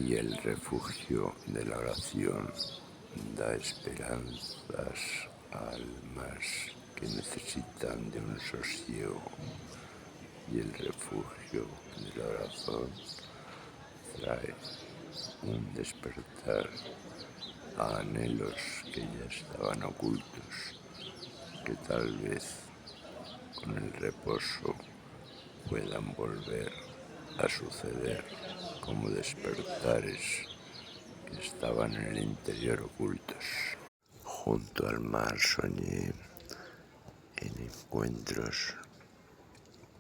y el refugio de la oración da esperanzas a almas que necesitan de un sosiego, y el refugio de la oración trae un despertar a anhelos que ya estaban ocultos, que tal vez con el reposo puedan volver a suceder como despertares que estaban en el interior ocultos. Junto al mar soñé en encuentros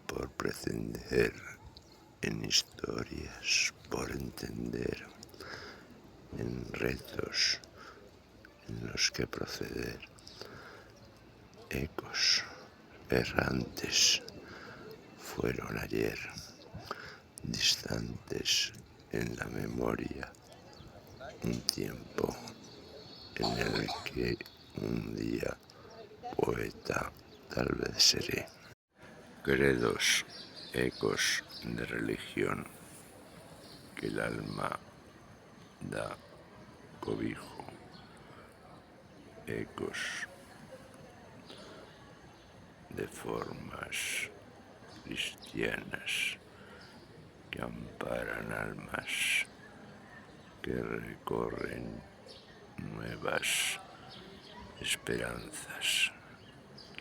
por pretender, en historias por entender, en retos en los que proceder, ecos errantes fueron ayer, distantes en la memoria, un tiempo en el que un día poeta tal vez seré. Credos, ecos de religión, que el alma da cobijo, ecos de formas cristianas que amparan almas que recorren nuevas esperanzas,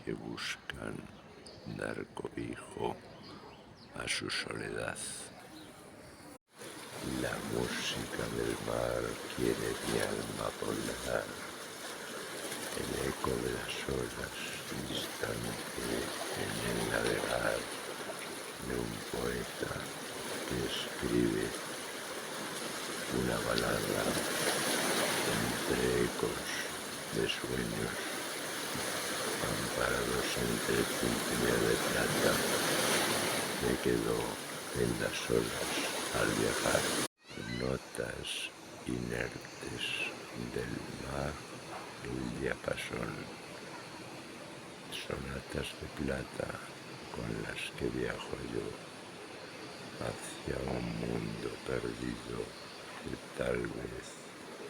que buscan dar cobijo a su soledad. La música del mar quiere mi alma poblar, el eco de las olas distante en el navegar de un poeta que escribe una balada entre ecos de sueños amparados entre centinela de plata que quedó en las olas al viajar. Notas inertes del mar, el diapasón, sonatas de plata con las que viajo yo hacia un mundo perdido que tal vez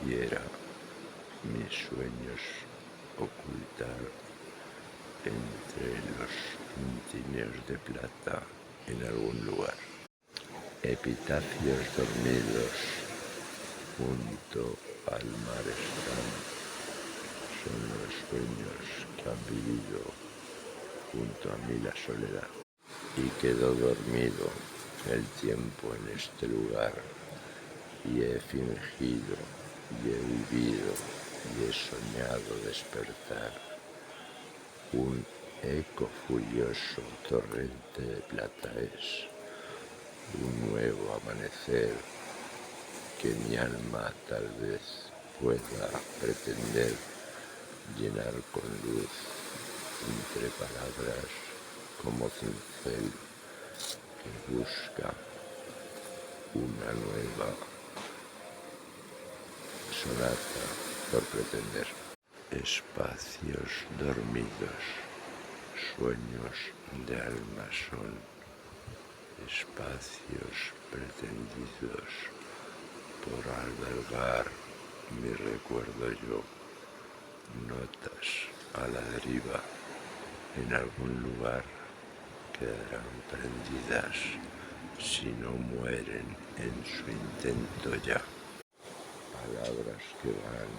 quiera mis sueños ocultar entre los tintineos de plata en algún lugar. Epitafios dormidos junto al mar están, son los sueños que han vivido junto a mí la soledad. Y quedó dormido el tiempo en este lugar, y he fingido, y he vivido, y he soñado despertar. Un eco furioso torrente de plata es, un nuevo amanecer que mi alma tal vez pueda pretender llenar con luz entre palabras como cincel que busca una nueva sonata por pretender. Espacios dormidos, sueños de alma son, espacios pretendidos por albergar mi recuerdo yo, notas a la deriva en algún lugar quedarán prendidas si no mueren en su intento ya. Palabras que van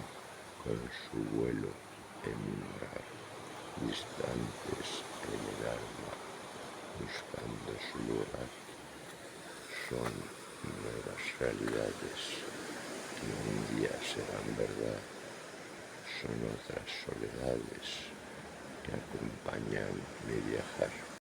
con su vuelo en mi mar, distantes en el alma, buscando su lugar, son nuevas realidades que un día serán verdad, son otras soledades que acompañan mi viajar.